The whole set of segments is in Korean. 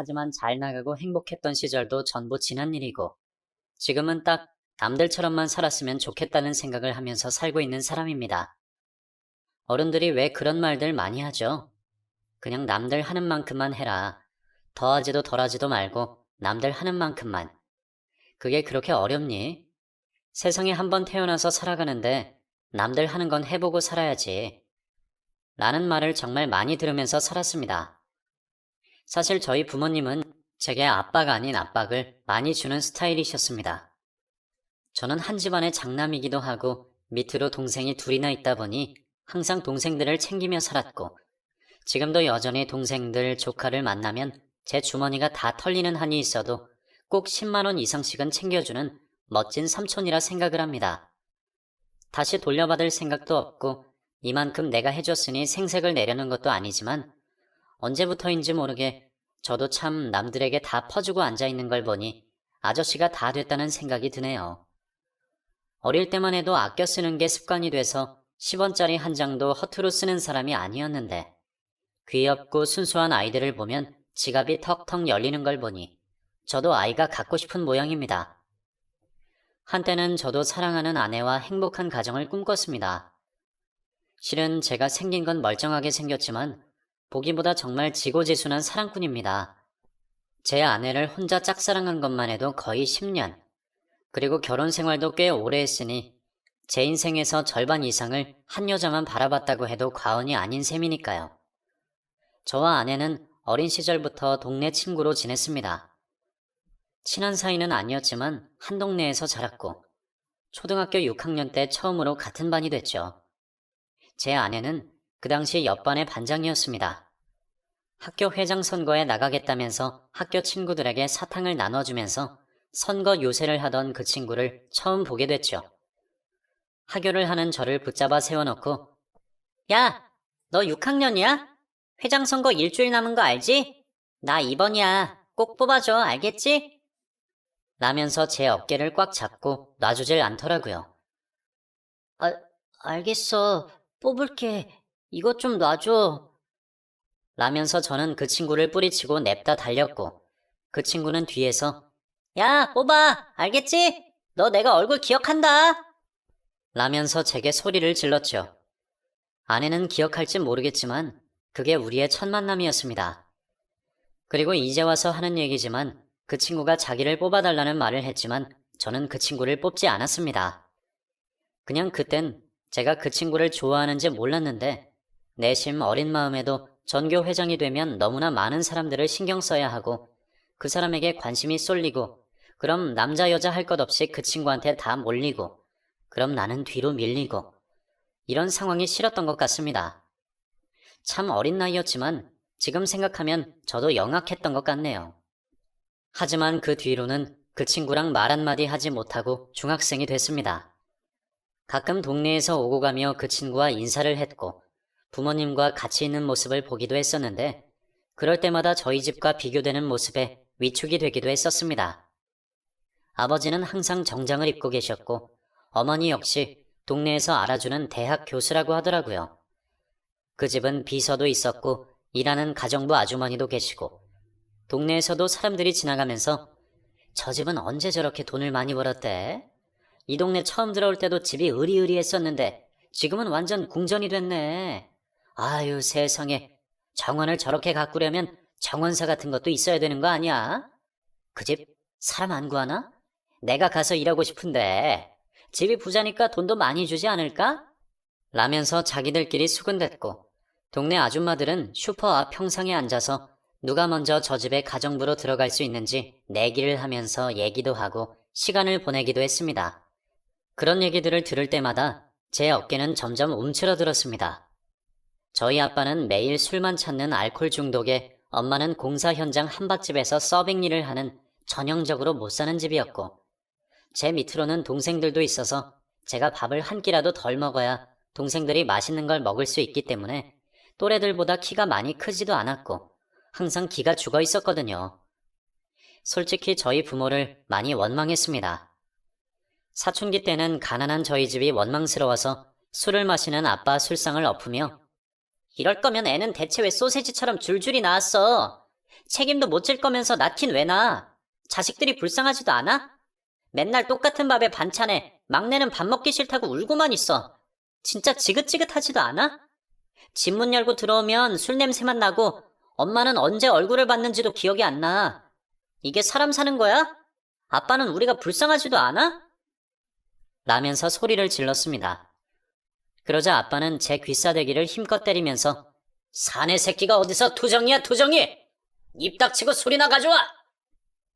하지만 잘 나가고 행복했던 시절도 전부 지난 일이고, 지금은 딱 남들처럼만 살았으면 좋겠다는 생각을 하면서 살고 있는 사람입니다. 어른들이 왜 그런 말들 많이 하죠? 그냥 남들 하는 만큼만 해라. 더하지도 덜하지도 말고 남들 하는 만큼만. 그게 그렇게 어렵니? 세상에 한 번 태어나서 살아가는데 남들 하는 건 해보고 살아야지. 라는 말을 정말 많이 들으면서 살았습니다. 사실 저희 부모님은 제게 압박 아닌 압박을 많이 주는 스타일이셨습니다. 저는 한 집안의 장남이기도 하고 밑으로 동생이 둘이나 있다 보니 항상 동생들을 챙기며 살았고, 지금도 여전히 동생들, 조카를 만나면 제 주머니가 다 털리는 한이 있어도 꼭 10만 원 이상씩은 챙겨주는 멋진 삼촌이라 생각을 합니다. 다시 돌려받을 생각도 없고 이만큼 내가 해줬으니 생색을 내려는 것도 아니지만, 언제부터인지 모르게 저도 참 남들에게 다 퍼주고 앉아있는 걸 보니 아저씨가 다 됐다는 생각이 드네요. 어릴 때만 해도 아껴 쓰는 게 습관이 돼서 10원짜리 한 장도 허투루 쓰는 사람이 아니었는데, 귀엽고 순수한 아이들을 보면 지갑이 턱턱 열리는 걸 보니 저도 아이가 갖고 싶은 모양입니다. 한때는 저도 사랑하는 아내와 행복한 가정을 꿈꿨습니다. 실은 제가 생긴 건 멀쩡하게 생겼지만 보기보다 정말 지고지순한 사랑꾼입니다. 제 아내를 혼자 짝사랑한 것만 해도 거의 10년, 그리고 결혼 생활도 꽤 오래 했으니 제 인생에서 절반 이상을 한 여자만 바라봤다고 해도 과언이 아닌 셈이니까요. 저와 아내는 어린 시절부터 동네 친구로 지냈습니다. 친한 사이는 아니었지만 한 동네에서 자랐고, 초등학교 6학년 때 처음으로 같은 반이 됐죠. 제 아내는 그 당시 옆반의 반장이었습니다. 학교 회장 선거에 나가겠다면서 학교 친구들에게 사탕을 나눠주면서 선거 요새를 하던 그 친구를 처음 보게 됐죠. 하교를 하는 저를 붙잡아 세워놓고, 야, 너 6학년이야? 회장 선거 일주일 남은 거 알지? 나 2번이야. 꼭 뽑아줘. 알겠지? 라면서 제 어깨를 꽉 잡고 놔주질 않더라고요. 알겠어. 뽑을게. 이것 좀 놔줘. 라면서 저는 그 친구를 뿌리치고 냅다 달렸고, 그 친구는 뒤에서 야, 뽑아! 알겠지? 너 내가 얼굴 기억한다! 라면서 제게 소리를 질렀죠. 아내는 기억할지 모르겠지만 그게 우리의 첫 만남이었습니다. 그리고 이제 와서 하는 얘기지만 그 친구가 자기를 뽑아달라는 말을 했지만 저는 그 친구를 뽑지 않았습니다. 그냥 그땐 제가 그 친구를 좋아하는지 몰랐는데, 내심 어린 마음에도 전교 회장이 되면 너무나 많은 사람들을 신경 써야 하고 그 사람에게 관심이 쏠리고, 그럼 남자 여자 할 것 없이 그 친구한테 다 몰리고, 그럼 나는 뒤로 밀리고, 이런 상황이 싫었던 것 같습니다. 참 어린 나이였지만 지금 생각하면 저도 영악했던 것 같네요. 하지만 그 뒤로는 그 친구랑 말 한마디 하지 못하고 중학생이 됐습니다. 가끔 동네에서 오고 가며 그 친구와 인사를 했고 부모님과 같이 있는 모습을 보기도 했었는데, 그럴 때마다 저희 집과 비교되는 모습에 위축이 되기도 했었습니다. 아버지는 항상 정장을 입고 계셨고 어머니 역시 동네에서 알아주는 대학 교수라고 하더라고요. 그 집은 비서도 있었고 일하는 가정부 아주머니도 계시고, 동네에서도 사람들이 지나가면서 저 집은 언제 저렇게 돈을 많이 벌었대? 이 동네 처음 들어올 때도 집이 으리으리했었는데 지금은 완전 궁전이 됐네. 아유 세상에, 정원을 저렇게 가꾸려면 정원사 같은 것도 있어야 되는 거 아니야? 그 집 사람 안 구하나? 내가 가서 일하고 싶은데 집이 부자니까 돈도 많이 주지 않을까? 라면서 자기들끼리 수군댔고, 동네 아줌마들은 슈퍼 앞 평상에 앉아서 누가 먼저 저 집에 가정부로 들어갈 수 있는지 내기를 하면서 얘기도 하고 시간을 보내기도 했습니다. 그런 얘기들을 들을 때마다 제 어깨는 점점 움츠러들었습니다. 저희 아빠는 매일 술만 찾는 알코올 중독에 엄마는 공사 현장 한밭집에서 서빙 일을 하는 전형적으로 못 사는 집이었고, 제 밑으로는 동생들도 있어서 제가 밥을 한 끼라도 덜 먹어야 동생들이 맛있는 걸 먹을 수 있기 때문에 또래들보다 키가 많이 크지도 않았고 항상 기가 죽어 있었거든요. 솔직히 저희 부모를 많이 원망했습니다. 사춘기 때는 가난한 저희 집이 원망스러워서 술을 마시는 아빠 술상을 엎으며, 이럴 거면 애는 대체 왜 소세지처럼 줄줄이 나왔어? 책임도 못 질 거면서 낳긴 왜 낳아? 자식들이 불쌍하지도 않아? 맨날 똑같은 밥에 반찬에 막내는 밥 먹기 싫다고 울고만 있어. 진짜 지긋지긋하지도 않아? 집 문 열고 들어오면 술 냄새만 나고 엄마는 언제 얼굴을 봤는지도 기억이 안 나. 이게 사람 사는 거야? 아빠는 우리가 불쌍하지도 않아? 라면서 소리를 질렀습니다. 그러자 아빠는 제 귀싸대기를 힘껏 때리면서 사내 새끼가 어디서 투정이야 투정이! 입 닥치고 술이나 가져와!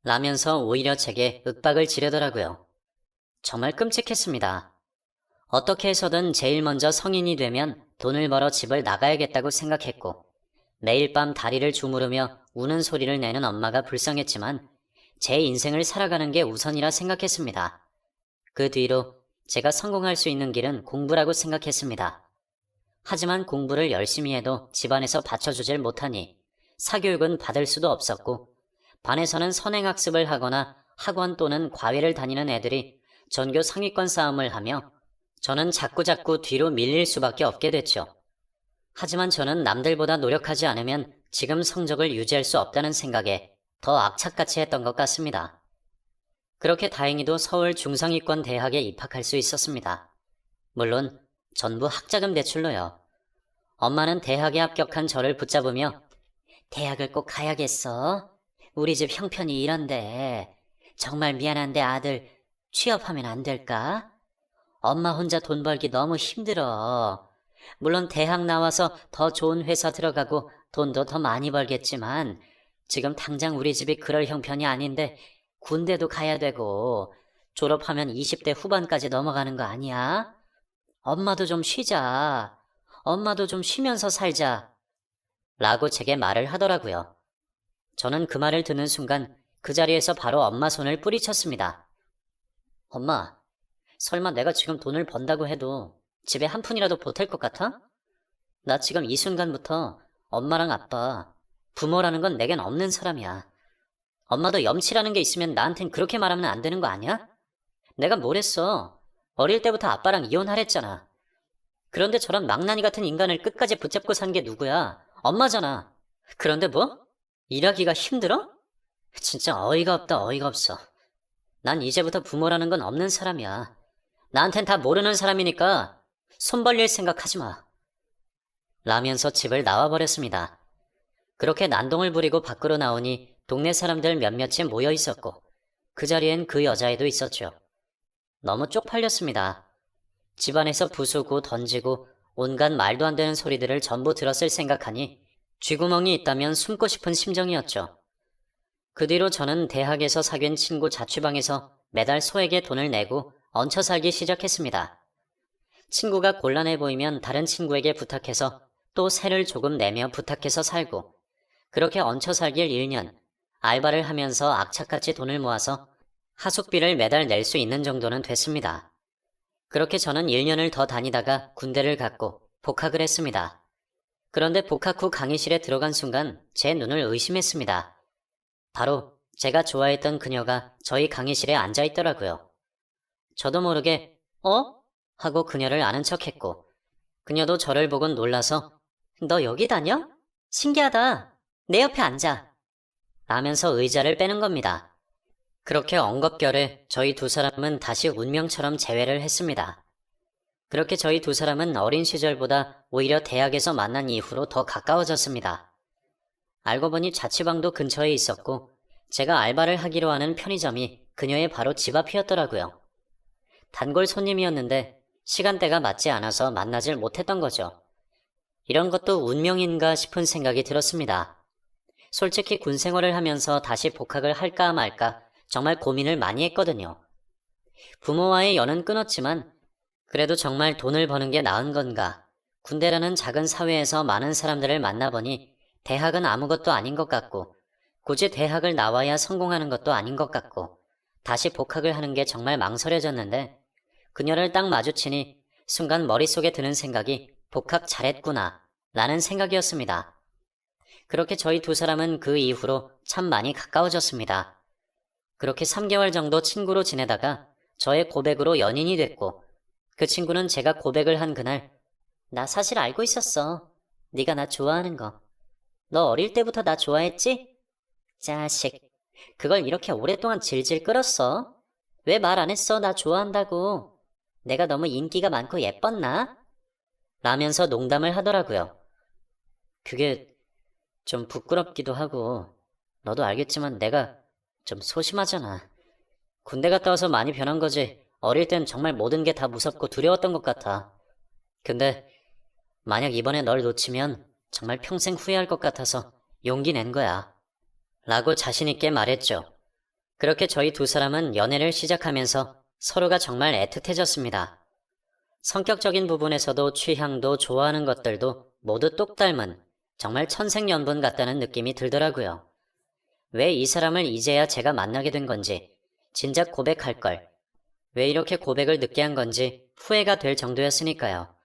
라면서 오히려 제게 윽박을 지르더라고요. 정말 끔찍했습니다. 어떻게 해서든 제일 먼저 성인이 되면 돈을 벌어 집을 나가야겠다고 생각했고 매일 밤 다리를 주무르며 우는 소리를 내는 엄마가 불쌍했지만 제 인생을 살아가는 게 우선이라 생각했습니다. 그 뒤로 제가 성공할 수 있는 길은 공부라고 생각했습니다. 하지만 공부를 열심히 해도 집안에서 받쳐주질 못하니 사교육은 받을 수도 없었고 반에서는 선행학습을 하거나 학원 또는 과외를 다니는 애들이 전교 상위권 싸움을 하며 저는 자꾸자꾸 뒤로 밀릴 수밖에 없게 됐죠. 하지만 저는 남들보다 노력하지 않으면 지금 성적을 유지할 수 없다는 생각에 더 악착같이 했던 것 같습니다. 그렇게 다행히도 서울 중상위권 대학에 입학할 수 있었습니다. 물론 전부 학자금 대출로요. 엄마는 대학에 합격한 저를 붙잡으며 대학을 꼭 가야겠어. 우리 집 형편이 이런데 정말 미안한데 아들 취업하면 안 될까? 엄마 혼자 돈 벌기 너무 힘들어. 물론 대학 나와서 더 좋은 회사 들어가고 돈도 더 많이 벌겠지만 지금 당장 우리 집이 그럴 형편이 아닌데 군대도 가야 되고 졸업하면 20대 후반까지 넘어가는 거 아니야? 엄마도 좀 쉬자. 엄마도 좀 쉬면서 살자. 라고 제게 말을 하더라고요. 저는 그 말을 듣는 순간 그 자리에서 바로 엄마 손을 뿌리쳤습니다. 엄마, 설마 내가 지금 돈을 번다고 해도 집에 한 푼이라도 보탤 것 같아? 나 지금 이 순간부터 엄마랑 아빠, 부모라는 건 내겐 없는 사람이야. 엄마도 염치라는 게 있으면 나한텐 그렇게 말하면 안 되는 거 아니야? 내가 뭘 했어? 어릴 때부터 아빠랑 이혼하랬잖아. 그런데 저런 망나니 같은 인간을 끝까지 붙잡고 산 게 누구야? 엄마잖아. 그런데 뭐? 일하기가 힘들어? 진짜 어이가 없다 어이가 없어. 난 이제부터 부모라는 건 없는 사람이야. 나한텐 다 모르는 사람이니까 손 벌릴 생각하지 마. 라면서 집을 나와버렸습니다. 그렇게 난동을 부리고 밖으로 나오니 동네 사람들 몇몇이 모여 있었고 그 자리엔 그 여자애도 있었죠. 너무 쪽팔렸습니다. 집안에서 부수고 던지고 온갖 말도 안 되는 소리들을 전부 들었을 생각하니 쥐구멍이 있다면 숨고 싶은 심정이었죠. 그 뒤로 저는 대학에서 사귄 친구 자취방에서 매달 소에게 돈을 내고 얹혀 살기 시작했습니다. 친구가 곤란해 보이면 다른 친구에게 부탁해서 또 세를 조금 내며 부탁해서 살고 그렇게 얹혀 살길 1년 알바를 하면서 악착같이 돈을 모아서 하숙비를 매달 낼 수 있는 정도는 됐습니다. 그렇게 저는 1년을 더 다니다가 군대를 갔고 복학을 했습니다. 그런데 복학 후 강의실에 들어간 순간 제 눈을 의심했습니다. 바로 제가 좋아했던 그녀가 저희 강의실에 앉아 있더라고요. 저도 모르게 하고 그녀를 아는 척했고 그녀도 저를 보곤 놀라서 너 여기 다녀? 신기하다. 내 옆에 앉아. 라면서 의자를 빼는 겁니다. 그렇게 엉겁결에 저희 두 사람은 다시 운명처럼 재회를 했습니다. 그렇게 저희 두 사람은 어린 시절보다 오히려 대학에서 만난 이후로 더 가까워졌습니다. 알고 보니 자취방도 근처에 있었고 제가 알바를 하기로 하는 편의점이 그녀의 바로 집 앞이었더라고요. 단골 손님이었는데 시간대가 맞지 않아서 만나질 못했던 거죠. 이런 것도 운명인가 싶은 생각이 들었습니다. 솔직히 군 생활을 하면서 다시 복학을 할까 말까 정말 고민을 많이 했거든요. 부모와의 연은 끊었지만 그래도 정말 돈을 버는 게 나은 건가? 군대라는 작은 사회에서 많은 사람들을 만나보니 대학은 아무것도 아닌 것 같고 굳이 대학을 나와야 성공하는 것도 아닌 것 같고 다시 복학을 하는 게 정말 망설여졌는데 그녀를 딱 마주치니 순간 머릿속에 드는 생각이 복학 잘했구나 라는 생각이었습니다. 그렇게 저희 두 사람은 그 이후로 참 많이 가까워졌습니다. 그렇게 3개월 정도 친구로 지내다가 저의 고백으로 연인이 됐고 그 친구는 제가 고백을 한 그날 나 사실 알고 있었어. 네가 나 좋아하는 거. 너 어릴 때부터 나 좋아했지? 자식, 그걸 이렇게 오랫동안 질질 끌었어? 왜 말 안 했어? 나 좋아한다고. 내가 너무 인기가 많고 예뻤나? 라면서 농담을 하더라고요. 그게 좀 부끄럽기도 하고, 너도 알겠지만 내가 좀 소심하잖아. 군대 갔다 와서 많이 변한 거지. 어릴 땐 정말 모든 게 다 무섭고 두려웠던 것 같아. 근데 만약 이번에 널 놓치면 정말 평생 후회할 것 같아서 용기 낸 거야. 라고 자신있게 말했죠. 그렇게 저희 두 사람은 연애를 시작하면서 서로가 정말 애틋해졌습니다. 성격적인 부분에서도 취향도 좋아하는 것들도 모두 똑 닮은 정말 천생연분 같다는 느낌이 들더라고요. 왜 이 사람을 이제야 제가 만나게 된 건지, 진작 고백할 걸, 왜 이렇게 고백을 늦게 한 건지 후회가 될 정도였으니까요.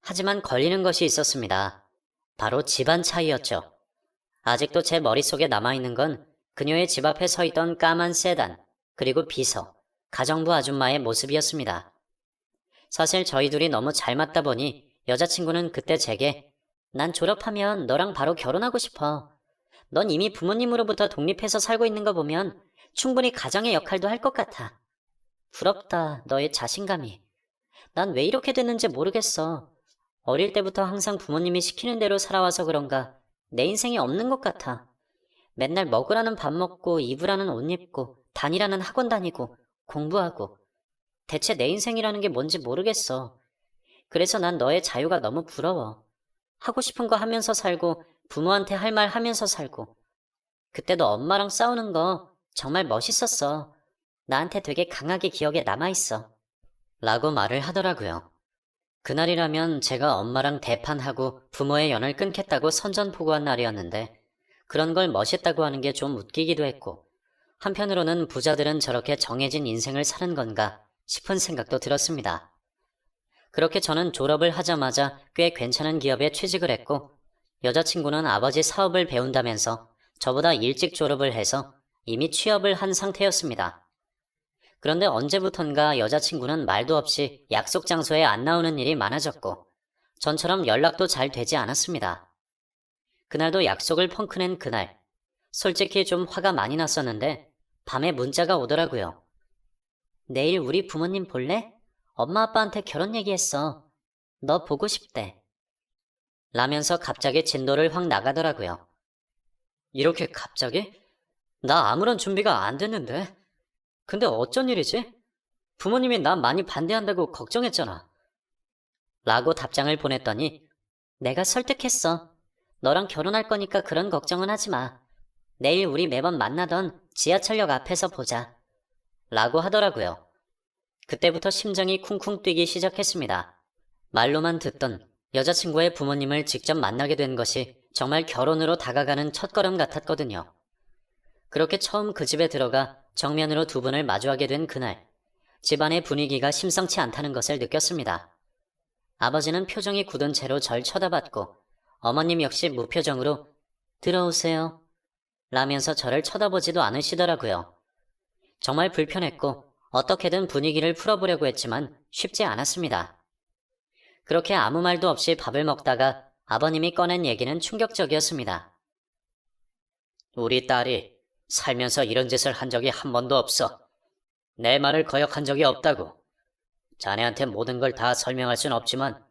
하지만 걸리는 것이 있었습니다. 바로 집안 차이였죠. 아직도 제 머릿속에 남아있는 건 그녀의 집 앞에 서 있던 까만 세단, 그리고 비서, 가정부 아줌마의 모습이었습니다. 사실 저희 둘이 너무 잘 맞다 보니 여자친구는 그때 제게 난 졸업하면 너랑 바로 결혼하고 싶어. 넌 이미 부모님으로부터 독립해서 살고 있는 거 보면 충분히 가정의 역할도 할 것 같아. 부럽다, 너의 자신감이. 난 왜 이렇게 됐는지 모르겠어. 어릴 때부터 항상 부모님이 시키는 대로 살아와서 그런가 내 인생이 없는 것 같아. 맨날 먹으라는 밥 먹고 입으라는 옷 입고 다니라는 학원 다니고 공부하고 대체 내 인생이라는 게 뭔지 모르겠어. 그래서 난 너의 자유가 너무 부러워. 하고 싶은 거 하면서 살고 부모한테 할 말 하면서 살고 그때 너 엄마랑 싸우는 거 정말 멋있었어. 나한테 되게 강하게 기억에 남아있어. 라고 말을 하더라고요. 그날이라면 제가 엄마랑 대판하고 부모의 연을 끊겠다고 선전포고한 날이었는데 그런 걸 멋있다고 하는 게 좀 웃기기도 했고 한편으로는 부자들은 저렇게 정해진 인생을 사는 건가 싶은 생각도 들었습니다. 그렇게 저는 졸업을 하자마자 꽤 괜찮은 기업에 취직을 했고 여자친구는 아버지 사업을 배운다면서 저보다 일찍 졸업을 해서 이미 취업을 한 상태였습니다. 그런데 언제부턴가 여자친구는 말도 없이 약속 장소에 안 나오는 일이 많아졌고 전처럼 연락도 잘 되지 않았습니다. 그날도 약속을 펑크낸 그날, 솔직히 좀 화가 많이 났었는데 밤에 문자가 오더라고요. 내일 우리 부모님 볼래? 엄마 아빠한테 결혼 얘기했어. 너 보고 싶대. 라면서 갑자기 진도를 확 나가더라고요. 이렇게 갑자기? 나 아무런 준비가 안 됐는데. 근데 어쩐 일이지? 부모님이 나 많이 반대한다고 걱정했잖아. 라고 답장을 보냈더니 내가 설득했어. 너랑 결혼할 거니까 그런 걱정은 하지 마. 내일 우리 매번 만나던 지하철역 앞에서 보자. 라고 하더라고요. 그때부터 심장이 쿵쿵 뛰기 시작했습니다. 말로만 듣던 여자친구의 부모님을 직접 만나게 된 것이 정말 결혼으로 다가가는 첫걸음 같았거든요. 그렇게 처음 그 집에 들어가 정면으로 두 분을 마주하게 된 그날, 집안의 분위기가 심상치 않다는 것을 느꼈습니다. 아버지는 표정이 굳은 채로 절 쳐다봤고 어머님 역시 무표정으로 들어오세요 라면서 저를 쳐다보지도 않으시더라고요. 정말 불편했고 어떻게든 분위기를 풀어보려고 했지만 쉽지 않았습니다. 그렇게 아무 말도 없이 밥을 먹다가 아버님이 꺼낸 얘기는 충격적이었습니다. 우리 딸이 살면서 이런 짓을 한 적이 한 번도 없어. 내 말을 거역한 적이 없다고. 자네한테 모든 걸 다 설명할 순 없지만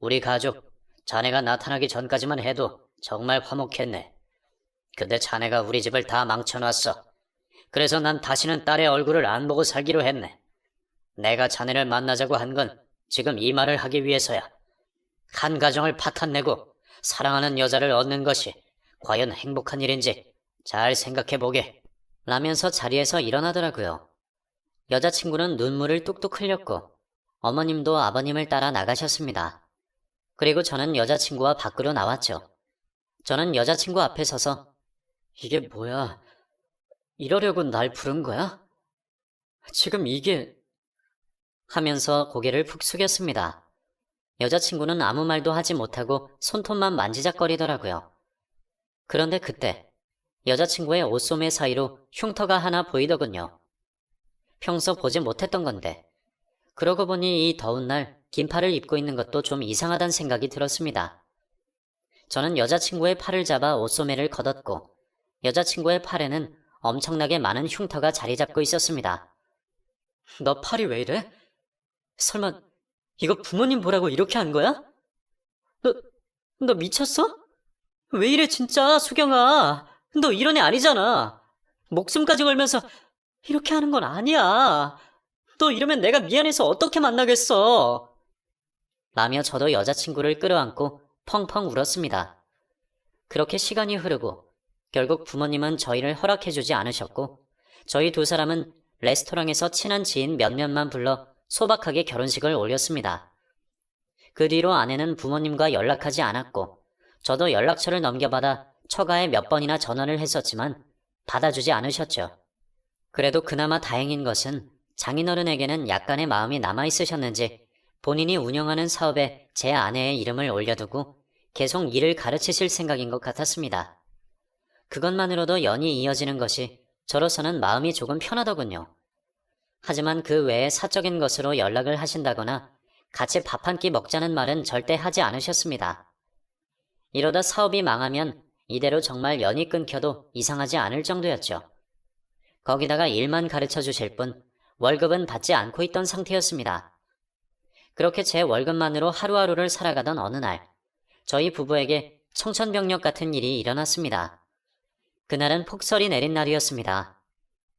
우리 가족, 자네가 나타나기 전까지만 해도 정말 화목했네. 근데 자네가 우리 집을 다 망쳐놨어. 그래서 난 다시는 딸의 얼굴을 안 보고 살기로 했네. 내가 자네를 만나자고 한 건 지금 이 말을 하기 위해서야. 한 가정을 파탄내고 사랑하는 여자를 얻는 것이 과연 행복한 일인지 잘 생각해보게. 라면서 자리에서 일어나더라고요. 여자친구는 눈물을 뚝뚝 흘렸고 어머님도 아버님을 따라 나가셨습니다. 그리고 저는 여자친구와 밖으로 나왔죠. 저는 여자친구 앞에 서서 이게 뭐야? 이러려고 날 부른 거야? 지금 이게... 하면서 고개를 푹 숙였습니다. 여자친구는 아무 말도 하지 못하고 손톱만 만지작거리더라고요. 그런데 그때 여자친구의 옷소매 사이로 흉터가 하나 보이더군요. 평소 보지 못했던 건데 그러고 보니 이 더운 날 긴팔을 입고 있는 것도 좀 이상하단 생각이 들었습니다. 저는 여자친구의 팔을 잡아 옷소매를 걷었고 여자친구의 팔에는 엄청나게 많은 흉터가 자리 잡고 있었습니다. 너 팔이 왜 이래? 설마 이거 부모님 보라고 이렇게 한 거야? 너 미쳤어? 왜 이래 진짜, 수경아. 너 이런 애 아니잖아. 목숨까지 걸면서 이렇게 하는 건 아니야. 너 이러면 내가 미안해서 어떻게 만나겠어. 라며 저도 여자친구를 끌어안고 펑펑 울었습니다. 그렇게 시간이 흐르고 결국 부모님은 저희를 허락해주지 않으셨고 저희 두 사람은 레스토랑에서 친한 지인 몇몇만 불러 소박하게 결혼식을 올렸습니다. 그 뒤로 아내는 부모님과 연락하지 않았고 저도 연락처를 넘겨받아 처가에 몇 번이나 전화를 했었지만 받아주지 않으셨죠. 그래도 그나마 다행인 것은 장인어른에게는 약간의 마음이 남아있으셨는지 본인이 운영하는 사업에 제 아내의 이름을 올려두고 계속 일을 가르치실 생각인 것 같았습니다. 그것만으로도 연이 이어지는 것이 저로서는 마음이 조금 편하더군요. 하지만 그 외에 사적인 것으로 연락을 하신다거나 같이 밥 한 끼 먹자는 말은 절대 하지 않으셨습니다. 이러다 사업이 망하면 이대로 정말 연이 끊겨도 이상하지 않을 정도였죠. 거기다가 일만 가르쳐 주실 뿐 월급은 받지 않고 있던 상태였습니다. 그렇게 제 월급만으로 하루하루를 살아가던 어느 날, 저희 부부에게 청천벽력 같은 일이 일어났습니다. 그날은 폭설이 내린 날이었습니다.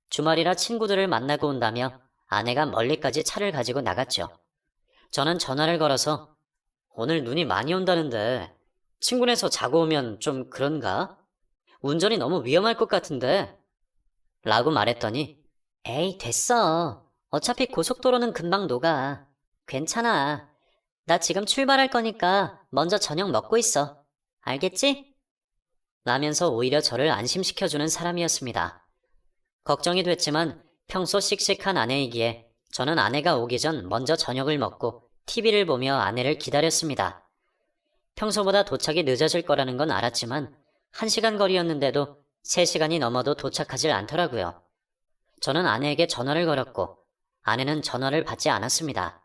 주말이라 친구들을 만나고 온다며 아내가 멀리까지 차를 가지고 나갔죠. 저는 전화를 걸어서 오늘 눈이 많이 온다는데 친구네서 자고 오면 좀 그런가? 운전이 너무 위험할 것 같은데 라고 말했더니 에이 됐어. 어차피 고속도로는 금방 녹아. 괜찮아. 나 지금 출발할 거니까 먼저 저녁 먹고 있어. 알겠지? 라면서 오히려 저를 안심시켜주는 사람이었습니다. 걱정이 됐지만 평소 씩씩한 아내이기에 저는 아내가 오기 전 먼저 저녁을 먹고 TV를 보며 아내를 기다렸습니다. 평소보다 도착이 늦어질 거라는 건 알았지만 1시간 거리였는데도 3시간이 넘어도 도착하질 않더라고요. 저는 아내에게 전화를 걸었고 아내는 전화를 받지 않았습니다.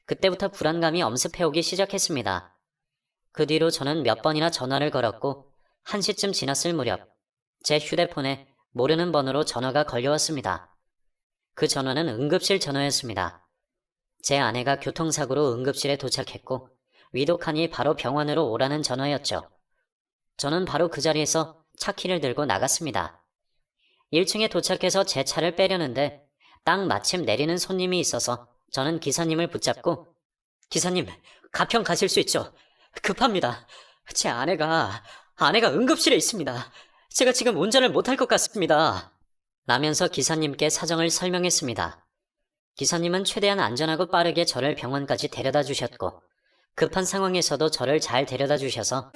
그때부터 불안감이 엄습해오기 시작했습니다. 그 뒤로 저는 몇 번이나 전화를 걸었고 1시쯤 지났을 무렵 제 휴대폰에 모르는 번호로 전화가 걸려왔습니다. 그 전화는 응급실 전화였습니다. 제 아내가 교통사고로 응급실에 도착했고 위독하니 바로 병원으로 오라는 전화였죠. 저는 바로 그 자리에서 차키를 들고 나갔습니다. 1층에 도착해서 제 차를 빼려는데 딱 마침 내리는 손님이 있어서 저는 기사님을 붙잡고 기사님, 가평 가실 수 있죠? 급합니다. 제 아내가 응급실에 있습니다. 제가 지금 운전을 못할 것 같습니다. 라면서 기사님께 사정을 설명했습니다. 기사님은 최대한 안전하고 빠르게 저를 병원까지 데려다 주셨고 급한 상황에서도 저를 잘 데려다 주셔서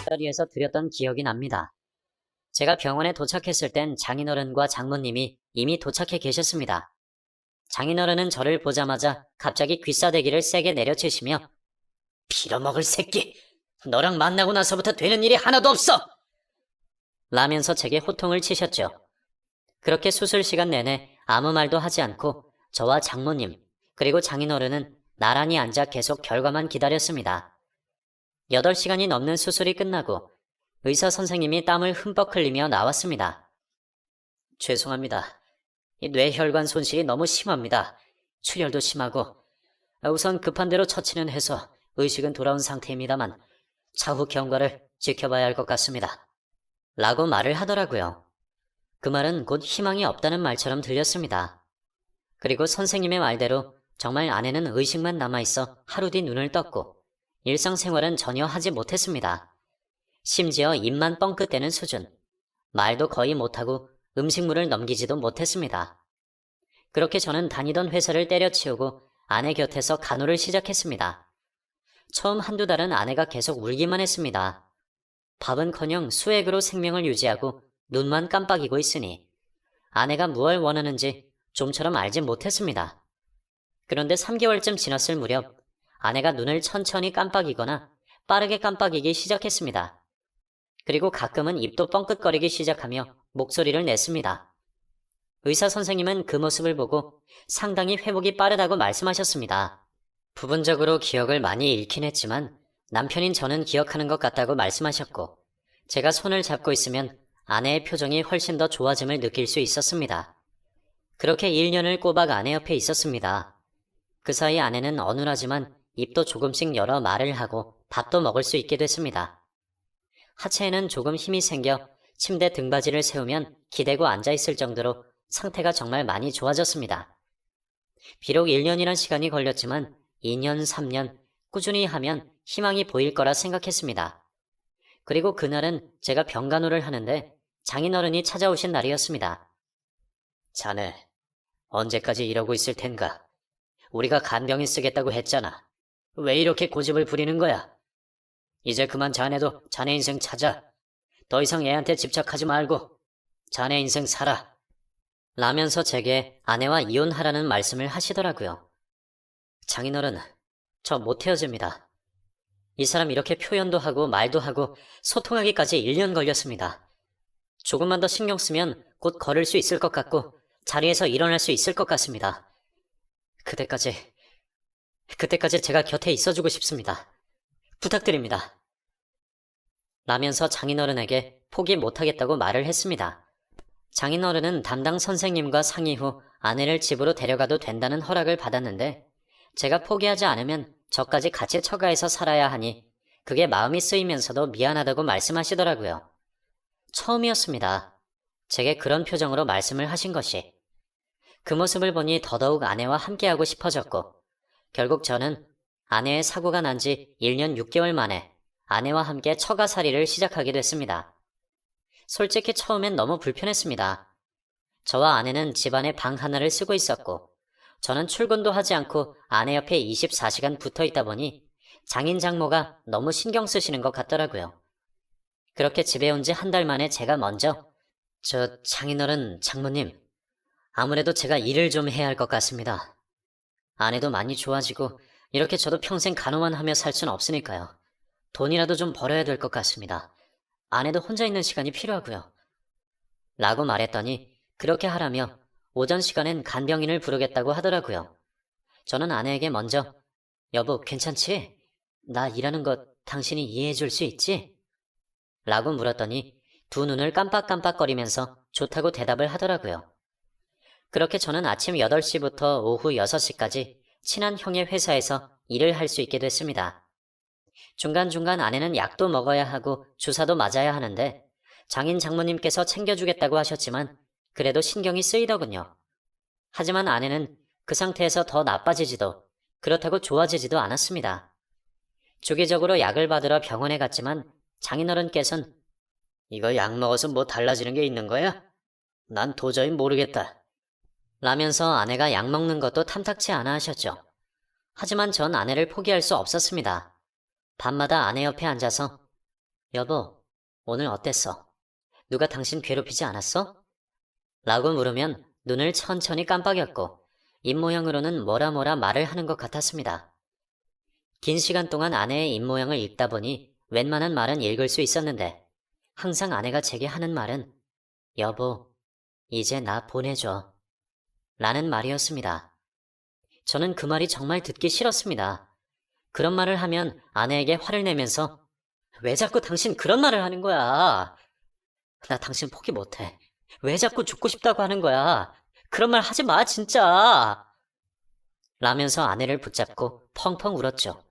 자리에서 드렸던 기억이 납니다. 제가 병원에 도착했을 땐 장인어른과 장모님이 이미 도착해 계셨습니다. 장인어른은 저를 보자마자 갑자기 귀싸대기를 세게 내려치시며 빌어먹을 새끼! 너랑 만나고 나서부터 되는 일이 하나도 없어! 라면서 제게 호통을 치셨죠. 그렇게 수술 시간 내내 아무 말도 하지 않고 저와 장모님 그리고 장인어른은 나란히 앉아 계속 결과만 기다렸습니다. 8시간이 넘는 수술이 끝나고 의사 선생님이 땀을 흠뻑 흘리며 나왔습니다. 죄송합니다. 이 뇌혈관 손실이 너무 심합니다. 출혈도 심하고 우선 급한 대로 처치는 해서 의식은 돌아온 상태입니다만 차후 경과를 지켜봐야 할 것 같습니다. 라고 말을 하더라고요. 그 말은 곧 희망이 없다는 말처럼 들렸습니다. 그리고 선생님의 말대로 정말 아내는 의식만 남아있어 하루 뒤 눈을 떴고 일상생활은 전혀 하지 못했습니다. 심지어 입만 뻥끗대는 수준, 말도 거의 못하고 음식물을 넘기지도 못했습니다. 그렇게 저는 다니던 회사를 때려치우고 아내 곁에서 간호를 시작했습니다. 처음 한두 달은 아내가 계속 울기만 했습니다. 밥은커녕 수액으로 생명을 유지하고 눈만 깜빡이고 있으니 아내가 무얼 원하는지 좀처럼 알지 못했습니다. 그런데 3개월쯤 지났을 무렵 아내가 눈을 천천히 깜빡이거나 빠르게 깜빡이기 시작했습니다. 그리고 가끔은 입도 뻥끗거리기 시작하며 목소리를 냈습니다. 의사 선생님은 그 모습을 보고 상당히 회복이 빠르다고 말씀하셨습니다. 부분적으로 기억을 많이 잃긴 했지만 남편인 저는 기억하는 것 같다고 말씀하셨고, 제가 손을 잡고 있으면 아내의 표정이 훨씬 더 좋아짐을 느낄 수 있었습니다. 그렇게 1년을 꼬박 아내 옆에 있었습니다. 그 사이 아내는 어눌하지만 입도 조금씩 열어 말을 하고 밥도 먹을 수 있게 됐습니다. 하체에는 조금 힘이 생겨 침대 등받이를 세우면 기대고 앉아있을 정도로 상태가 정말 많이 좋아졌습니다. 비록 1년이란 시간이 걸렸지만 2년, 3년 꾸준히 하면 희망이 보일 거라 생각했습니다. 그리고 그날은 제가 병간호를 하는데 장인어른이 찾아오신 날이었습니다. 자네, 언제까지 이러고 있을 텐가? 우리가 간병인 쓰겠다고 했잖아. 왜 이렇게 고집을 부리는 거야? 이제 그만 자네도 자네 인생 찾아. 더 이상 애한테 집착하지 말고 자네 인생 살아. 라면서 제게 아내와 이혼하라는 말씀을 하시더라고요. 장인어른, 저 못 헤어집니다. 이 사람 이렇게 표현도 하고 말도 하고 소통하기까지 1년 걸렸습니다. 조금만 더 신경 쓰면 곧 걸을 수 있을 것 같고 자리에서 일어날 수 있을 것 같습니다. 그때까지 제가 곁에 있어주고 싶습니다. 부탁드립니다. 라면서 장인어른에게 포기 못하겠다고 말을 했습니다. 장인어른은 담당 선생님과 상의 후 아내를 집으로 데려가도 된다는 허락을 받았는데 제가 포기하지 않으면 저까지 같이 처가해서 살아야 하니 그게 마음이 쓰이면서도 미안하다고 말씀하시더라고요. 처음이었습니다. 제게 그런 표정으로 말씀을 하신 것이. 그 모습을 보니 더더욱 아내와 함께하고 싶어졌고 결국 저는 아내의 사고가 난 지 1년 6개월 만에 아내와 함께 처가살이를 시작하게 됐습니다. 솔직히 처음엔 너무 불편했습니다. 저와 아내는 집안에 방 하나를 쓰고 있었고 저는 출근도 하지 않고 아내 옆에 24시간 붙어 있다 보니 장인 장모가 너무 신경 쓰시는 것 같더라고요. 그렇게 집에 온 지 한 달 만에 제가 먼저 장인어른, 장모님, 아무래도 제가 일을 좀 해야 할 것 같습니다. 아내도 많이 좋아지고 이렇게 저도 평생 간호만 하며 살 수는 없으니까요. 돈이라도 좀 벌어야 될 것 같습니다. 아내도 혼자 있는 시간이 필요하고요. 라고 말했더니 그렇게 하라며 오전 시간엔 간병인을 부르겠다고 하더라고요. 저는 아내에게 먼저 여보 괜찮지? 나 일하는 것 당신이 이해해 줄 수 있지? 라고 물었더니 두 눈을 깜빡깜빡거리면서 좋다고 대답을 하더라고요. 그렇게 저는 아침 8시부터 오후 6시까지 친한 형의 회사에서 일을 할 수 있게 됐습니다. 중간중간 아내는 약도 먹어야 하고 주사도 맞아야 하는데 장인 장모님께서 챙겨주겠다고 하셨지만 그래도 신경이 쓰이더군요. 하지만 아내는 그 상태에서 더 나빠지지도 그렇다고 좋아지지도 않았습니다. 주기적으로 약을 받으러 병원에 갔지만 장인어른께서는 이거 약 먹어서 뭐 달라지는 게 있는 거야? 난 도저히 모르겠다. 라면서 아내가 약 먹는 것도 탐탁치 않아 하셨죠. 하지만 전 아내를 포기할 수 없었습니다. 밤마다 아내 옆에 앉아서 여보, 오늘 어땠어? 누가 당신 괴롭히지 않았어? 라고 물으면 눈을 천천히 깜빡였고 입모양으로는 뭐라 말을 하는 것 같았습니다. 긴 시간 동안 아내의 입모양을 읽다 보니 웬만한 말은 읽을 수 있었는데 항상 아내가 제게 하는 말은 여보, 이제 나 보내줘 라는 말이었습니다. 저는 그 말이 정말 듣기 싫었습니다. 그런 말을 하면 아내에게 화를 내면서 왜 자꾸 당신 그런 말을 하는 거야? 나 당신 포기 못해. 왜 자꾸 죽고 싶다고 하는 거야? 그런 말 하지 마, 진짜! 라면서 아내를 붙잡고 펑펑 울었죠.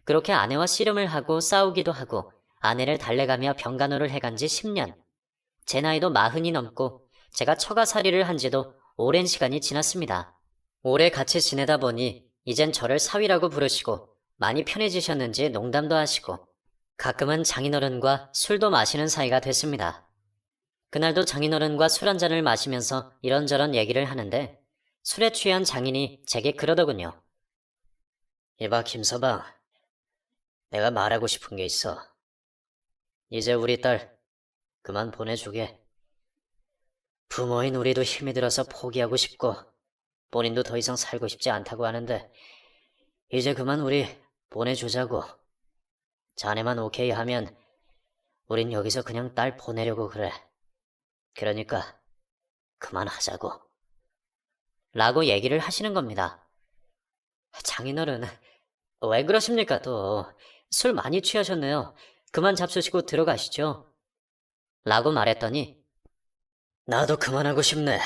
그렇게 아내와 씨름을 하고 싸우기도 하고 아내를 달래가며 병간호를 해간 지 10년. 제 나이도 40이 넘고 제가 처가살이를 한 지도 오랜 시간이 지났습니다. 오래 같이 지내다 보니 이젠 저를 사위라고 부르시고 많이 편해지셨는지 농담도 하시고 가끔은 장인어른과 술도 마시는 사이가 됐습니다. 그날도 장인어른과 술 한잔을 마시면서 이런저런 얘기를 하는데 술에 취한 장인이 제게 그러더군요. 이봐 김서방, 내가 말하고 싶은 게 있어. 이제 우리 딸 그만 보내주게. 부모인 우리도 힘이 들어서 포기하고 싶고 본인도 더 이상 살고 싶지 않다고 하는데 이제 그만 우리 보내주자고. 자네만 오케이 하면 우린 여기서 그냥 딸 보내려고 그래. 그러니까 그만하자고. 라고 얘기를 하시는 겁니다. 장인어른, 왜 그러십니까 또. 술 많이 취하셨네요. 그만 잡수시고 들어가시죠. 라고 말했더니 나도 그만하고 싶네.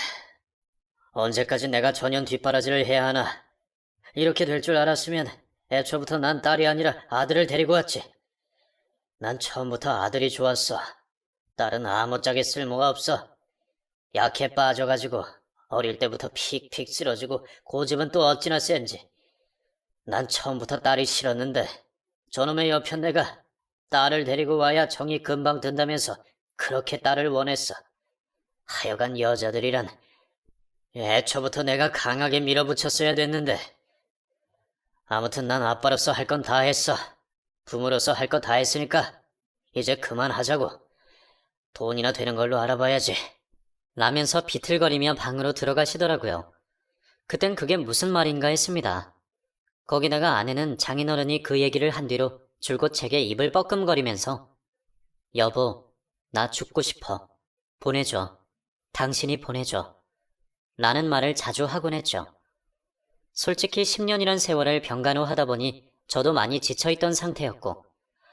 언제까지 내가 전년 뒷바라지를 해야 하나. 이렇게 될 줄 알았으면 애초부터 난 딸이 아니라 아들을 데리고 왔지. 난 처음부터 아들이 좋았어. 딸은 아무짝에 쓸모가 없어. 약해 빠져가지고 어릴 때부터 픽픽 쓰러지고 고집은 또 어찌나 센지. 난 처음부터 딸이 싫었는데 저놈의 여편네가 딸을 데리고 와야 정이 금방 든다면서 그렇게 딸을 원했어. 하여간 여자들이란 애초부터 내가 강하게 밀어붙였어야 됐는데. 아무튼 난 아빠로서 할 건 다 했어. 부모로서 할 거 다 했으니까 이제 그만하자고. 돈이나 되는 걸로 알아봐야지. 라면서 비틀거리며 방으로 들어가시더라고요. 그땐 그게 무슨 말인가 했습니다. 거기다가 아내는 장인어른이 그 얘기를 한 뒤로 줄곧 제게 입을 뻐끔거리면서 여보, 나 죽고 싶어. 보내줘. 당신이 보내줘. 라는 말을 자주 하곤 했죠. 솔직히 10년이란 세월을 병간호 하다 보니 저도 많이 지쳐있던 상태였고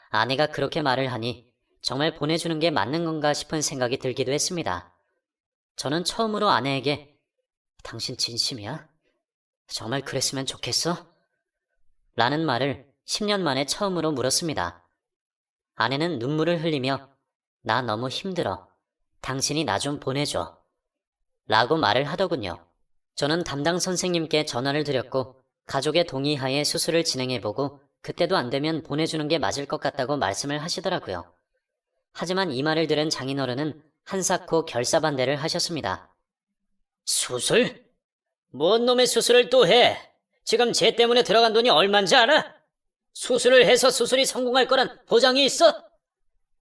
아내가 그렇게 말을 하니 정말 보내주는 게 맞는 건가 싶은 생각이 들기도 했습니다. 저는 처음으로 아내에게 당신 진심이야? 정말 그랬으면 좋겠어? 라는 말을 10년 만에 처음으로 물었습니다. 아내는 눈물을 흘리며 나 너무 힘들어. 당신이 나 좀 보내줘. 라고 말을 하더군요. 저는 담당 선생님께 전화를 드렸고 가족의 동의하에 수술을 진행해보고 그때도 안 되면 보내주는 게 맞을 것 같다고 말씀을 하시더라고요. 하지만 이 말을 들은 장인어른은 한사코 결사반대를 하셨습니다. 수술? 뭔 놈의 수술을 또 해? 지금 쟤 때문에 들어간 돈이 얼만지 알아? 수술을 해서 수술이 성공할 거란 보장이 있어?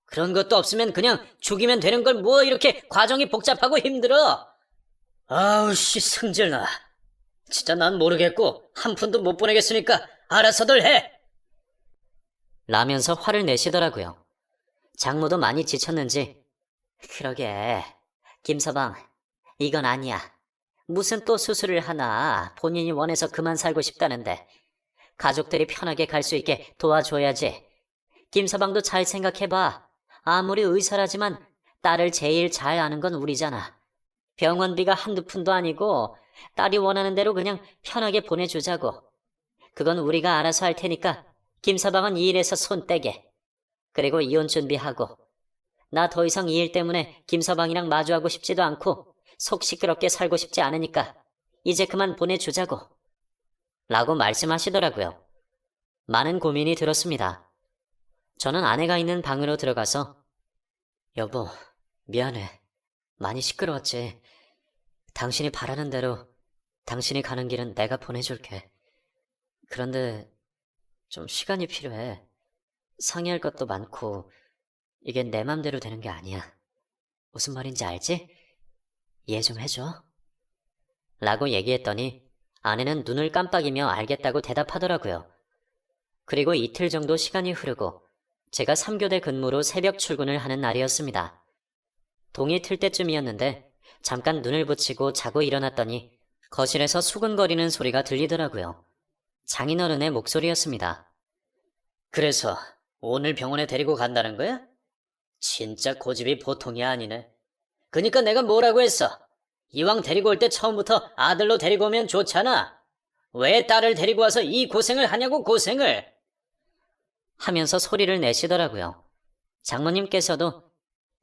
그런 것도 없으면 그냥 죽이면 되는 걸 뭐 이렇게 과정이 복잡하고 힘들어? 아우 씨 승질나. 진짜 난 모르겠고 한 푼도 못 보내겠으니까 알아서들 해. 라면서 화를 내시더라고요. 장모도 많이 지쳤는지 그러게 김서방 이건 아니야. 무슨 또 수술을 하나. 본인이 원해서 그만 살고 싶다는데 가족들이 편하게 갈 수 있게 도와줘야지. 김서방도 잘 생각해봐. 아무리 의사라지만 딸을 제일 잘 아는 건 우리잖아. 병원비가 한두 푼도 아니고 딸이 원하는 대로 그냥 편하게 보내주자고. 그건 우리가 알아서 할 테니까 김서방은 이 일에서 손 떼게. 그리고 이혼 준비하고. 나 더 이상 이 일 때문에 김서방이랑 마주하고 싶지도 않고 속 시끄럽게 살고 싶지 않으니까 이제 그만 보내주자고. 라고 말씀하시더라고요. 많은 고민이 들었습니다. 저는 아내가 있는 방으로 들어가서 여보, 미안해. 많이 시끄러웠지. 당신이 바라는 대로 당신이 가는 길은 내가 보내줄게. 그런데 좀 시간이 필요해. 상의할 것도 많고 이게 내 맘대로 되는 게 아니야. 무슨 말인지 알지? 이해 좀 해줘. 라고 얘기했더니 아내는 눈을 깜빡이며 알겠다고 대답하더라고요. 그리고 이틀 정도 시간이 흐르고 제가 3교대 근무로 새벽 출근을 하는 날이었습니다. 동이 틀 때쯤이었는데 잠깐 눈을 붙이고 자고 일어났더니 거실에서 수근거리는 소리가 들리더라고요. 장인어른의 목소리였습니다. 그래서 오늘 병원에 데리고 간다는 거야? 진짜 고집이 보통이 아니네. 그니까 내가 뭐라고 했어? 이왕 데리고 올 때 처음부터 아들로 데리고 오면 좋잖아. 왜 딸을 데리고 와서 이 고생을 하냐고 고생을. 하면서 소리를 내시더라고요. 장모님께서도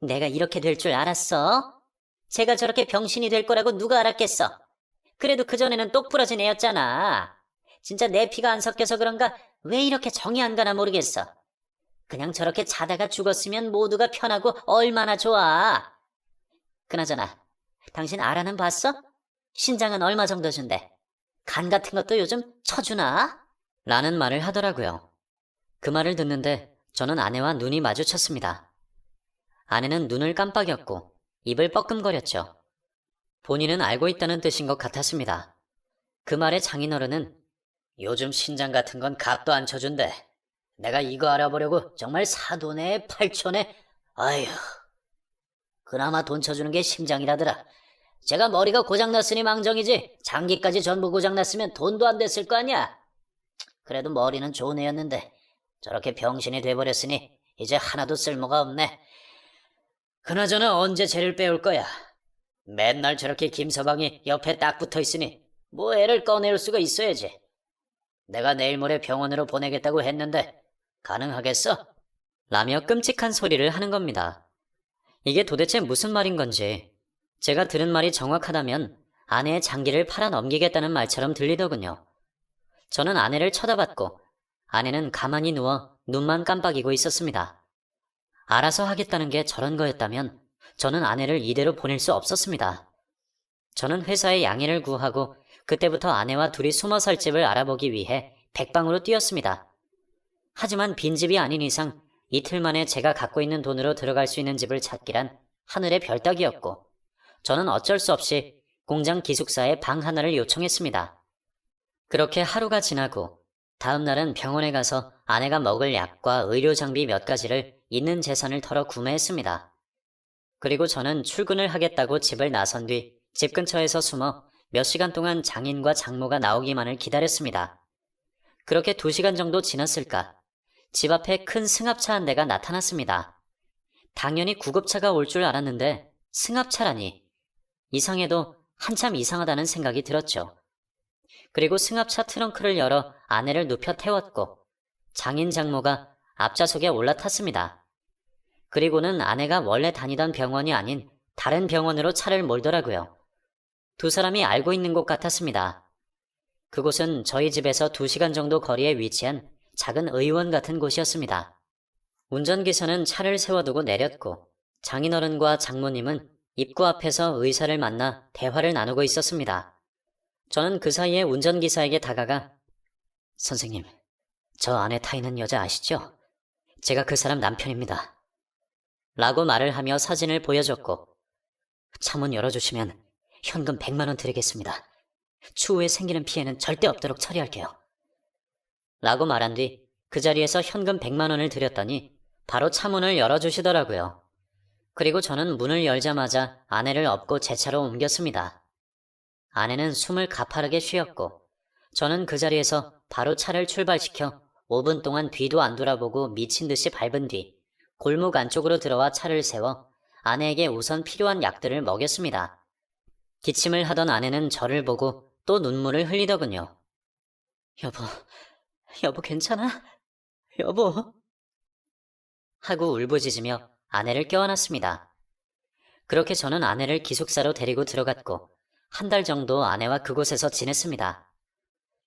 내가 이렇게 될 줄 알았어? 제가 저렇게 병신이 될 거라고 누가 알았겠어? 그래도 그전에는 똑부러진 애였잖아. 진짜 내 피가 안 섞여서 그런가 왜 이렇게 정이 안 가나 모르겠어. 그냥 저렇게 자다가 죽었으면 모두가 편하고 얼마나 좋아. 그나저나 당신 아라는 봤어? 신장은 얼마 정도 준대? 간 같은 것도 요즘 쳐주나? 라는 말을 하더라고요. 그 말을 듣는데 저는 아내와 눈이 마주쳤습니다. 아내는 눈을 깜빡였고 입을 뻐끔거렸죠. 본인은 알고 있다는 뜻인 것 같았습니다. 그 말에 장인어른은 요즘 신장 같은 건 값도 안 쳐준대. 내가 이거 알아보려고 정말 사돈에 8촌에 아휴 그나마 돈 쳐주는 게 심장이라더라. 제가 머리가 고장났으니 망정이지 장기까지 전부 고장났으면 돈도 안 됐을 거 아니야. 그래도 머리는 좋은 애였는데 저렇게 병신이 돼버렸으니 이제 하나도 쓸모가 없네. 그나저나 언제 쟤를 빼올 거야? 맨날 저렇게 김서방이 옆에 딱 붙어 있으니 뭐 애를 꺼내올 수가 있어야지. 내가 내일 모레 병원으로 보내겠다고 했는데 가능하겠어? 라며 끔찍한 소리를 하는 겁니다. 이게 도대체 무슨 말인 건지 제가 들은 말이 정확하다면 아내의 장기를 팔아 넘기겠다는 말처럼 들리더군요. 저는 아내를 쳐다봤고 아내는 가만히 누워 눈만 깜빡이고 있었습니다. 알아서 하겠다는 게 저런 거였다면 저는 아내를 이대로 보낼 수 없었습니다. 저는 회사에 양해를 구하고 그때부터 아내와 둘이 숨어 살 집을 알아보기 위해 백방으로 뛰었습니다. 하지만 빈집이 아닌 이상 이틀 만에 제가 갖고 있는 돈으로 들어갈 수 있는 집을 찾기란 하늘의 별 따기였고 저는 어쩔 수 없이 공장 기숙사에 방 하나를 요청했습니다. 그렇게 하루가 지나고 다음 날은 병원에 가서 아내가 먹을 약과 의료 장비 몇 가지를 있는 재산을 털어 구매했습니다. 그리고 저는 출근을 하겠다고 집을 나선 뒤 집 근처에서 숨어 몇 시간 동안 장인과 장모가 나오기만을 기다렸습니다. 그렇게 2시간 정도 지났을까? 집 앞에 큰 승합차 한 대가 나타났습니다. 당연히 구급차가 올 줄 알았는데 승합차라니. 이상해도 한참 이상하다는 생각이 들었죠. 그리고 승합차 트렁크를 열어 아내를 눕혀 태웠고 장인 장모가 앞좌석에 올라탔습니다. 그리고는 아내가 원래 다니던 병원이 아닌 다른 병원으로 차를 몰더라고요. 두 사람이 알고 있는 곳 같았습니다. 그곳은 저희 집에서 2시간 정도 거리에 위치한 작은 의원 같은 곳이었습니다. 운전기사는 차를 세워두고 내렸고 장인어른과 장모님은 입구 앞에서 의사를 만나 대화를 나누고 있었습니다. 저는 그 사이에 운전기사에게 다가가 선생님, 저 안에 타 있는 여자 아시죠? 제가 그 사람 남편입니다. 라고 말을 하며 사진을 보여줬고 차 문 열어주시면 현금 100만 원 드리겠습니다. 추후에 생기는 피해는 절대 없도록 처리할게요. 라고 말한 뒤 그 자리에서 현금 100만 원을 드렸더니 바로 차 문을 열어주시더라고요. 그리고 저는 문을 열자마자 아내를 업고 제 차로 옮겼습니다. 아내는 숨을 가파르게 쉬었고 저는 그 자리에서 바로 차를 출발시켜 5분 동안 뒤도 안 돌아보고 미친 듯이 밟은 뒤 골목 안쪽으로 들어와 차를 세워 아내에게 우선 필요한 약들을 먹였습니다. 기침을 하던 아내는 저를 보고 또 눈물을 흘리더군요. 여보 괜찮아? 여보? 하고 울부짖으며 아내를 껴안았습니다. 그렇게 저는 아내를 기숙사로 데리고 들어갔고 한 달 정도 아내와 그곳에서 지냈습니다.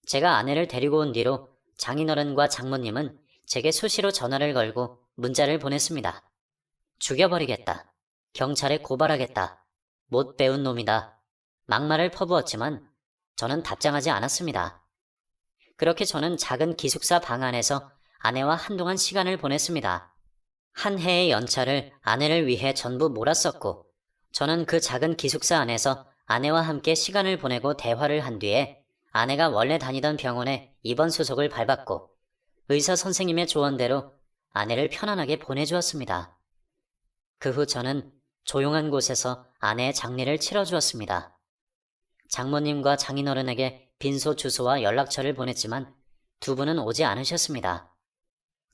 제가 아내를 데리고 온 뒤로 장인어른과 장모님은 제게 수시로 전화를 걸고 문자를 보냈습니다. 죽여버리겠다. 경찰에 고발하겠다. 못 배운 놈이다. 막말을 퍼부었지만 저는 답장하지 않았습니다. 그렇게 저는 작은 기숙사 방 안에서 아내와 한동안 시간을 보냈습니다. 한 해의 연차를 아내를 위해 전부 몰았었고 저는 그 작은 기숙사 안에서 아내와 함께 시간을 보내고 대화를 한 뒤에 아내가 원래 다니던 병원에 입원 수속을 밟았고 의사 선생님의 조언대로 아내를 편안하게 보내주었습니다. 그 후 저는 조용한 곳에서 아내의 장례를 치러주었습니다. 장모님과 장인어른에게 빈소 주소와 연락처를 보냈지만 두 분은 오지 않으셨습니다.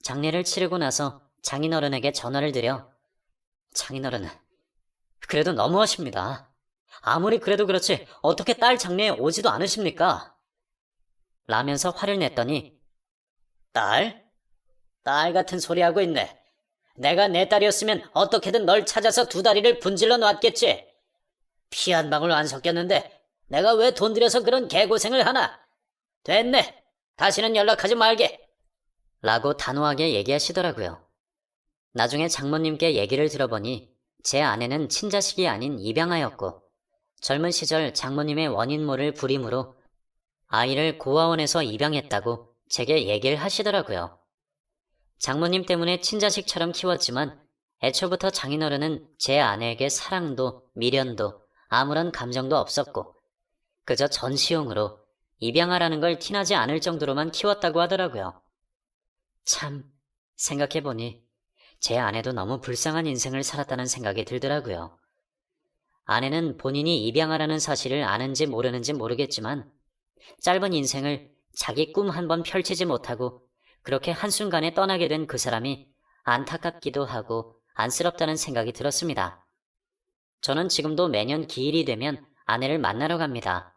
장례를 치르고 나서 장인어른에게 전화를 드려 장인어른, 그래도 너무하십니다. 아무리 그래도 그렇지 어떻게 딸 장례에 오지도 않으십니까? 라면서 화를 냈더니 딸? 딸 같은 소리 하고 있네. 내가 내 딸이었으면 어떻게든 널 찾아서 두 다리를 분질러 놨겠지. 피 한 방울 안 섞였는데 내가 왜 돈 들여서 그런 개고생을 하나? 됐네. 다시는 연락하지 말게. 라고 단호하게 얘기하시더라고요. 나중에 장모님께 얘기를 들어보니 제 아내는 친자식이 아닌 입양아였고 젊은 시절 장모님의 원인 모를 불임으로 아이를 고아원에서 입양했다고 제게 얘기를 하시더라고요. 장모님 때문에 친자식처럼 키웠지만 애초부터 장인어른은 제 아내에게 사랑도 미련도 아무런 감정도 없었고 그저 전시용으로 입양아라는 걸 티나지 않을 정도로만 키웠다고 하더라고요. 참, 생각해보니 제 아내도 너무 불쌍한 인생을 살았다는 생각이 들더라고요. 아내는 본인이 입양아라는 사실을 아는지 모르는지 모르겠지만 짧은 인생을 자기 꿈 한 번 펼치지 못하고 그렇게 한순간에 떠나게 된 그 사람이 안타깝기도 하고 안쓰럽다는 생각이 들었습니다. 저는 지금도 매년 기일이 되면 아내를 만나러 갑니다.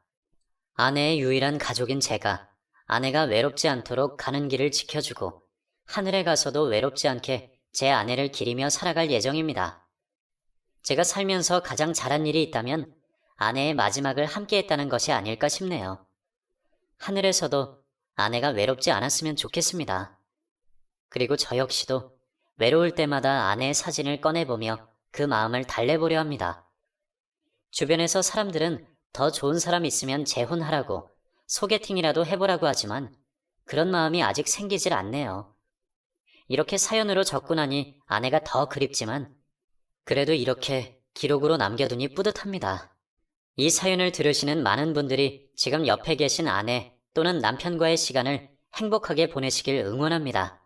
아내의 유일한 가족인 제가 아내가 외롭지 않도록 가는 길을 지켜주고 하늘에 가서도 외롭지 않게 제 아내를 기리며 살아갈 예정입니다. 제가 살면서 가장 잘한 일이 있다면 아내의 마지막을 함께 했다는 것이 아닐까 싶네요. 하늘에서도 아내가 외롭지 않았으면 좋겠습니다. 그리고 저 역시도 외로울 때마다 아내의 사진을 꺼내보며 그 마음을 달래보려 합니다. 주변에서 사람들은 더 좋은 사람 있으면 재혼하라고 소개팅이라도 해보라고 하지만 그런 마음이 아직 생기질 않네요. 이렇게 사연으로 접근하니 아내가 더 그립지만 그래도 이렇게 기록으로 남겨두니 뿌듯합니다. 이 사연을 들으시는 많은 분들이 지금 옆에 계신 아내 또는 남편과의 시간을 행복하게 보내시길 응원합니다.